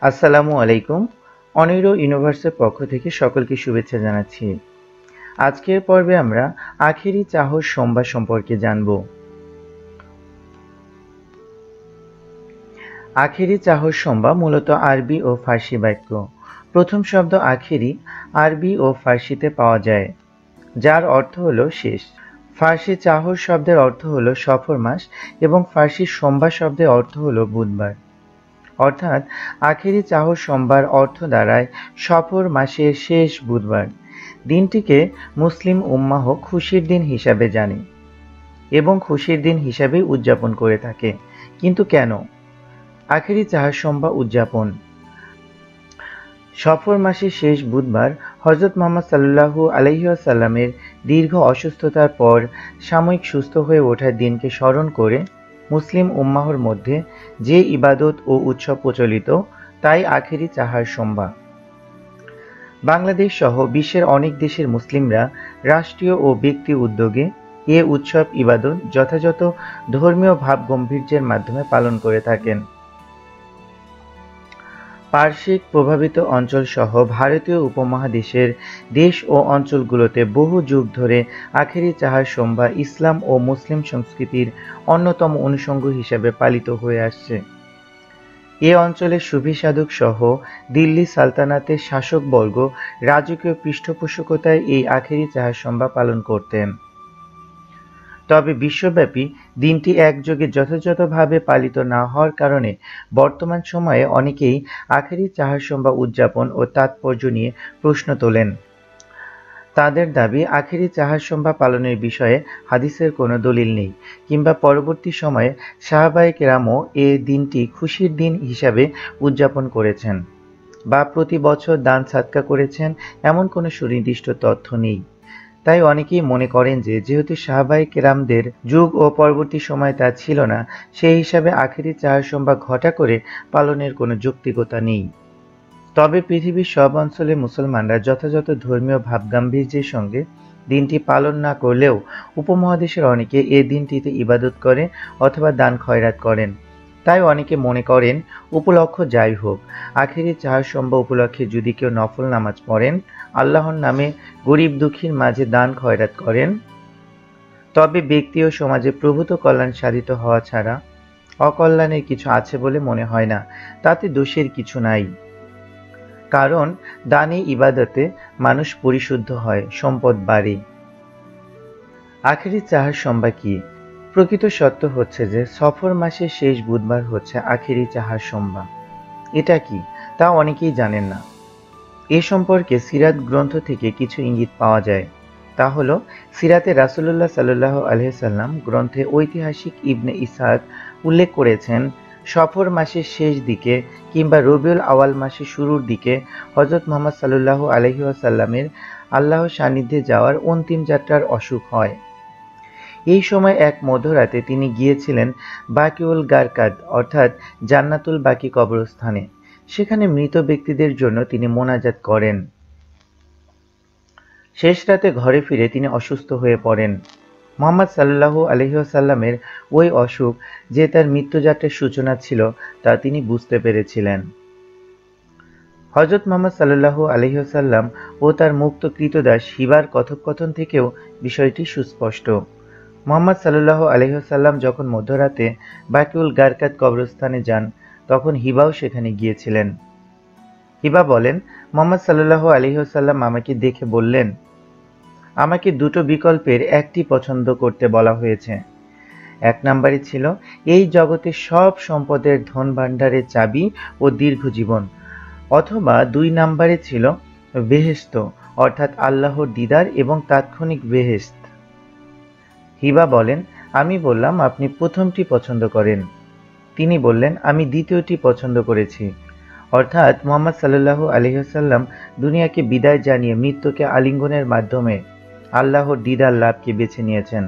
আসসালামু আলাইকুম। অনিরো ইউনিভার্সের পক্ষ থেকে সকলকে শুভেচ্ছা জানাচ্ছি। আজকের পর্বে আমরা আখেরি চাহর সম্ভার সম্পর্কে জানব। আখেরি চাহর সম্ভা মূলত আরবি ও ফার্সি বাক্য। প্রথম শব্দ আখেরি আরবি ও ফার্সিতে পাওয়া যায়, যার অর্থ হলো শেষ। ফার্সি চাহর শব্দের অর্থ হলো সফর মাস এবং ফার্সি সম্ভা শব্দের অর্থ হলো বুধবার। অর্থাৎ আখেরি চাহর সোমবার অর্থ দাঁড়ায় সফর মাসের শেষ বুধবার। দিনটিকে মুসলিম উম্মাহ খুশির দিন হিসাবে জানে এবং খুশির দিন হিসাবেই উদযাপন করে থাকে। কিন্তু কেন আখেরি চাহর সোমবার উদযাপন? সফর মাসের শেষ বুধবার হযরত মুহাম্মদ সাল্লাল্লাহু আলাইহি ওয়াসাল্লামের দীর্ঘ অসুস্থতার পর সাময়িক সুস্থ হয়ে ওঠার দিনকে স্মরণ করে মুসলিম উম্মাহর মধ্যে যে ইবাদত ও উৎসব প্রচলিত তাই আখেরি চাহার সোমবার। বাংলাদেশ সহ বিশ্বের অনেক দেশের মুসলিমরা রাষ্ট্রীয় ও ব্যক্তি উদ্যোগে এ উৎসব ইবাদত যথাযথ ধর্মীয় ভাব গাম্ভীর্যের মাধ্যমে পালন করে থাকেন। পার্শ্বিক প্রভাবিত অঞ্চল সহ ভারতীয় উপমহাদেশের দেশ ও অঞ্চলগুলোতে বহু যুগ ধরে আখেরি চাহার সোমবার ইসলাম ও মুসলিম সংস্কৃতির অন্যতম অনুষঙ্গ হিসেবে পালিত হয়ে আসছে। এ অঞ্চলের সুফি সাধক সহ দিল্লি সালতানাতের শাসকবর্গ রাজকীয় পৃষ্ঠপোষকতায় এই আখেরি চাহার সোমবার পালন করতেন। তবে বিশ্বব্যাপী দিনটি একযোগে যথাযথভাবে পালিত না হওয়ার কারণে বর্তমান সময়ে অনেকেই আখেরি চাহার সোমবার উদযাপন ও তাৎপর্য নিয়ে প্রশ্ন তোলেন। তাদের দাবি আখেরি চাহার সোমবার পালনের বিষয়ে হাদিসের কোনো দলিল নেই কিংবা পরবর্তী সময়ে সাহাবায়ে কেরামও এ দিনটি খুশির দিন হিসাবে উদযাপন করেছেন বা প্রতি বছর দান সাদকা করেছেন এমন কোনো সুনির্দিষ্ট তথ্য নেই। তাই অনেকেই মনে করেন যে যেহেতু সাহাবায়ে কেরামদের যুগ ও পরবর্তী সময়ে তা ছিল না, সেই হিসাবে আখেরি চাহার সোমবার ঘটা করে পালনের কোনো যৌক্তিকতা নেই। তবে পৃথিবীর সব অঞ্চলে মুসলমানরা যথাযথ ধর্মীয় ভাবগাম্ভীর্যের সঙ্গে দিনটি পালন না করলেও উপমহাদেশের অনেকে এ দিনটিতে ইবাদত করে অথবা দান খয়রাত করেন। তাই অনেকে মনে করেন উপলক্ষ যাই হোক, আখেরি চাহার সোমবার উপলক্ষে যদি কেউ নফল নামাজ পড়েন, আল্লাহর নামে গরিব দুঃখীর মাঝে দান খয়রাত করেন, তবে ব্যক্তি ও সমাজে প্রভূত কল্যাণ সাধিত হওয়া ছাড়া অকল্যাণের কিছু আছে বলে মনে হয় না। তাতে দোষের কিছু নাই, কারণ দানে ইবাদতে মানুষ পরিশুদ্ধ হয়, সম্পদ বাড়ে। আখেরি চাহার সোমবার কি? প্রকৃত সত্য হচ্ছে যে সফর মাসের শেষ বুধবার হচ্ছে আখেরি চাহার সোমবার। এটা কি তা অনেকেই জানেন না। এ সম্পর্কে সিরাত গ্রন্থ থেকে কিছু ইঙ্গিত পাওয়া যায়। তা হলো সিরাতে রাসূলুল্লাহ সাল্লাল্লাহু আলাইহি সাল্লাম গ্রন্থে ঐতিহাসিক ইবনে ইসহাক উল্লেখ করেছেন, সফর মাসের শেষ দিকে কিংবা রবিউল আওয়াল মাসের শুরুর দিকে হযরত মুহাম্মদ সাল্লাল্লাহু আলাইহি ওয়াসাল্লামের আল্লাহর সান্নিধ্যে যাওয়ার অন্তিম যাত্রার অসুখ হয়। এই সময় এক মধ্যরাতে তিনি গিয়েছিলেন বাকিউল গারকাদ অর্থাৎ জান্নাতুল বাকি কবরস্থানে। সেখানে মৃত ব্যক্তিদের জন্য তিনি মোনাজাত করেন। শেষ রাতে ঘরে ফিরে তিনি অসুস্থ হয়ে পড়েন। মুহাম্মদ সাল্লাল্লাহু আলাইহি ওয়াসাল্লামের ওই অসুখ যে তার মৃত্যুযাত্রার সূচনা ছিল তা তিনি বুঝতে পেরেছিলেন। হযরত মুহাম্মদ সাল্লাল্লাহু আলাইহি ওয়াসাল্লাম ও তার মুক্ত কৃতদাস হিবার কথোপকথন থেকেও বিষয়টি সুস্পষ্ট। মুহাম্মদ সাল্লাল্লাহু আলাইহি ওয়াসাল্লাম যখন মধ্যরাতে বাকিউল গারকাদ কবরস্থানে যান, তখন হিবাও সেখানে গিয়েছিলেন। হিবা বলেন, মুহাম্মদ সাল্লাল্লাহু আলাইহি ওয়াসাল্লাম আমাকে দেখে বললেন, আমাকে দুটো বিকল্পের একটি পছন্দ করতে বলা হয়েছে। এক নম্বরে ছিল এই জগতের সব সম্পদের ধন ভাণ্ডারের চাবি ও দীর্ঘ জীবন, অথবা দুই নম্বরে ছিল বেহেশত অর্থাৎ আল্লাহর দিদার এবং তাৎক্ষণিক বেহেশত। হিবা বলেন, আমি বললাম আপনি প্রথমটি পছন্দ করেন। তিনি বললেন, আমি দ্বিতীয়টি পছন্দ করেছি। অর্থাৎ মুহাম্মদ সাল্লাল্লাহু আলাইহি ওয়াসাল্লাম দুনিয়াকে বিদায় জানিয়ে মৃত্যুকে আলিঙ্গনের মাধ্যমে আল্লাহর দিদার লাভকে বেছে নিয়েছেন।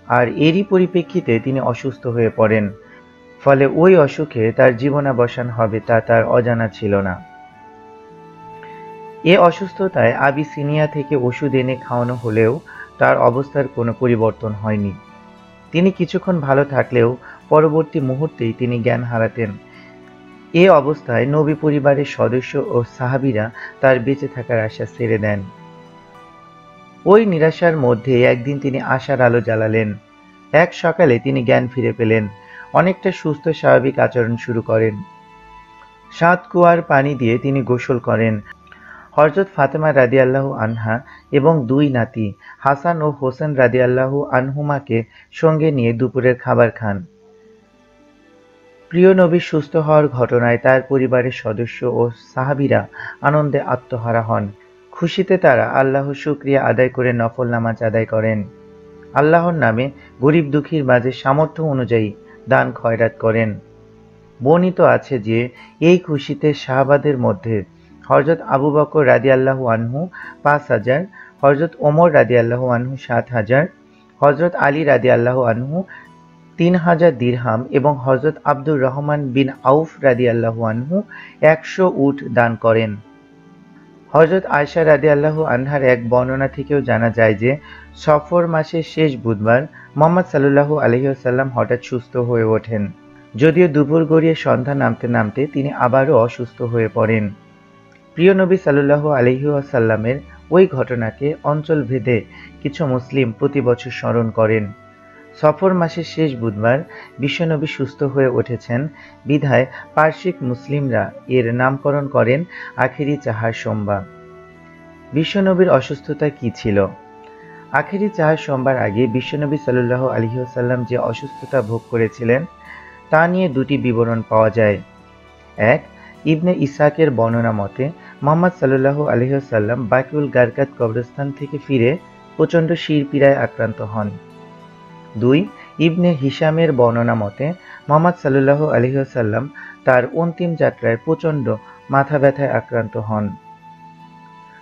আর এরই পরিপ্রেক্ষিতে তিনি অসুস্থ হয়ে পড়েন। ফলে ওই অসুখে তার জীবনাবসান হবে তা তার অজানা ছিল না। এ অসুস্থতায় আবিসিনিয়া থেকে ওষুধ এনে খাওয়ানো হলেও তার অবস্থার কোনো পরিবর্তন হয়নি। তিনি কিছুক্ষণ ভালো থাকলেও পরবর্তী মুহূর্তেই তিনি জ্ঞান হারাতেন। এ অবস্থায় নবী পরিবারের সদস্য ও সাহাবীরা তার বেঁচে থাকার আশা ছেড়ে দেন। ওই নিরাশার মধ্যে একদিন তিনি আশার আলো জ্বালালেন। এক সকালে তিনি জ্ঞান ফিরে পেলেন, অনেকটা সুস্থ স্বাভাবিক আচরণ শুরু করেন। 7 কুয়ার পানি দিয়ে তিনি গোসল করেন। হযরত ফাতেমা রাদিয়াল্লাহু আনহা এবং 2 নাতি হাসান ও হোসেন রাদিয়াল্লাহু আনহুমাকে সঙ্গে নিয়ে দুপুরের খাবার খান। প্রিয় নবীর সুস্থ হওয়ার ঘটনায় তার পরিবারের সদস্য ও সাহাবীরা আনন্দে আত্মহারা হন। খুশিতে তারা আল্লাহর শুকরিয়া আদায় করে নফল নামাজ আদায় করেন। আল্লাহর নামে গরিব দুঃখীর মাঝে সামর্থ্য অনুযায়ী দান খয়রাত করেন। বর্ণিত আছে যে এই খুশিতে সাহাবাদের মধ্যে হযরত আবু বকর রাদিয়াল্লাহু আনহু 5000, হযরত ওমর রাদিয়াল্লাহু আনহু 7000, হযরত আলী রাদিয়াল্লাহু আনহু 3000 দিরহাম এবং হযরত আব্দুর রহমান বিন আউফ রাদিয়াল্লাহু আনহু 100 উট দান করেন। হযরত আয়েশা রাদিয়াল্লাহু আনহার এক বর্ণনা থেকেও জানা যায় যে সফর মাসের শেষ বুধবার মুহাম্মদ সাল্লাল্লাহু আলাইহি ওয়াসাল্লাম হঠাৎ সুস্থ হয়ে ওঠেন। যদিও দুপুর গড়িয়ে সন্ধ্যা নামতে নামতে তিনি আবারও অসুস্থ হয়ে পড়েন। প্রিয় নবী সাল্লাল্লাহু আলাইহি ওয়াসাল্লামের ওই ঘটনাকে অঞ্চলভেদে কিছু মুসলিম প্রতি বছর স্মরণ করেন। সফর মাসের শেষ বুধবার বিশ্বনবী সুস্থ হয়ে উঠেছেন বিধায় পার্শ্বিক মুসলিমরা এর নামকরণ করেন আখেরি চাহার সোমবার। বিশ্বনবীর অসুস্থতা কি ছিল? আখেরি চাহার সোমবার আগে বিশ্বনবী সাল্লাল্লাহু আলাইহি ওয়াসাল্লাম যে অসুস্থতা ভোগ করেছিলেন তা নিয়ে দুটি বিবরণ পাওয়া যায়। এক, ইবনে ইসহাকের বর্ণনা মতে মুহাম্মদ সাল্লাল্লাহু আলাইহি ওয়াসাল্লাম বাকিউল গারকাত কবরস্থান থেকে ফিরে প্রচণ্ড শিরপীড়ায় আক্রান্ত হন। 2, ইবনে হিশামের বর্ণনা মতে মুহাম্মদ সাল্লাল্লাহু আলাইহি ওয়াসাল্লাম তার অন্তিম যাত্রায় প্রচণ্ড মাথা ব্যথায় আক্রান্ত হন।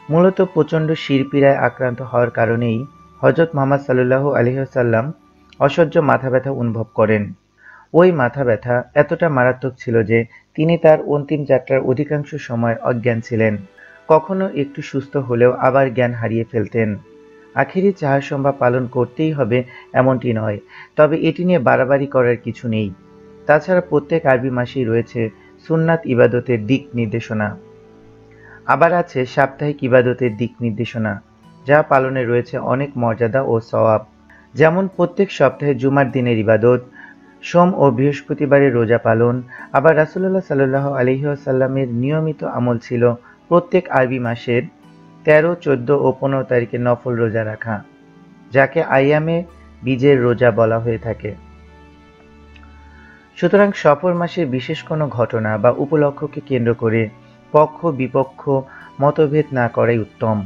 মূলত প্রচণ্ড শিরপীড়ায় আক্রান্ত হওয়ার কারণেই হযরত মুহাম্মদ সাল্লাল্লাহু আলাইহি ওয়াসাল্লাম অসহ্য মাথা ব্যথা অনুভব করেন। ওই মাথা ব্যথা এতটা মারাত্মক ছিল যে তিনি তার অন্তিম যাত্রার অধিকাংশ সময় অজ্ঞান ছিলেন। কখনো একটু সুস্থ হলেও আবার জ্ঞান হারিয়ে ফেলতেন। আখেরি চাহার সোমবার পালন করতেই হবে এমনটি নয়, তবে এটি নিয়ে বাড়াবাড়ি করার কিছু নেই। তাছাড়া প্রত্যেক আরবি মাসেই রয়েছে সুন্নাত ইবাদতের দিক নির্দেশনা। আবার আছে সাপ্তাহিক ইবাদতের দিক নির্দেশনা, যা পালনে রয়েছে অনেক মর্যাদা ও সওয়াব। যেমন প্রত্যেক সপ্তাহে জুমার দিনের ইবাদত, সোম ও বৃহস্পতিবারের রোজা পালন। আবার রাসূলুল্লাহ সাল্লাল্লাহু আলাইহি ওয়াসাল্লামের নিয়মিত আমল ছিল প্রত্যেক আরবি মাসের 13, 14 ও 15 তারিখে নফল রোজা রাখা, যাকে আইয়ামে বীজের রোজা বলা হয়ে থাকে। সুতরাং সফর মাসের বিশেষ কোনো ঘটনা বা উপলক্ষকে কেন্দ্র করে পক্ষ বিপক্ষ মতভেদ না করাই উত্তম।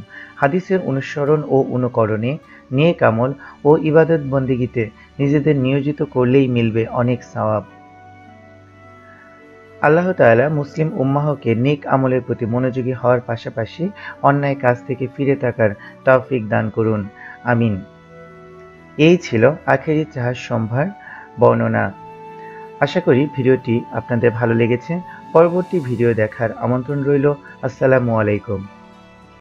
হাদিসের অনুসরণ ও অনুকরণে, নেক আমল ও ইবাদত বন্দেগীতে নিজেদের নিয়োজিত করলেই মিলবে অনেক সওয়াব। আল্লাহ তাআলা মুসলিম উম্মাহকে নেক আমলের প্রতি মনোযোগী হওয়ার পাশাপাশি অন্যায় কাজ থেকে ফিরে থাকার তৌফিক দান করুন। আমিন। এই ছিল আখেরি চাহার সোমবার বর্ণনা। আশা করি ভিডিওটি আপনাদের ভালো লেগেছে। পরবর্তী ভিডিও দেখার আমন্ত্রণ রইল। আসসালামু আলাইকুম।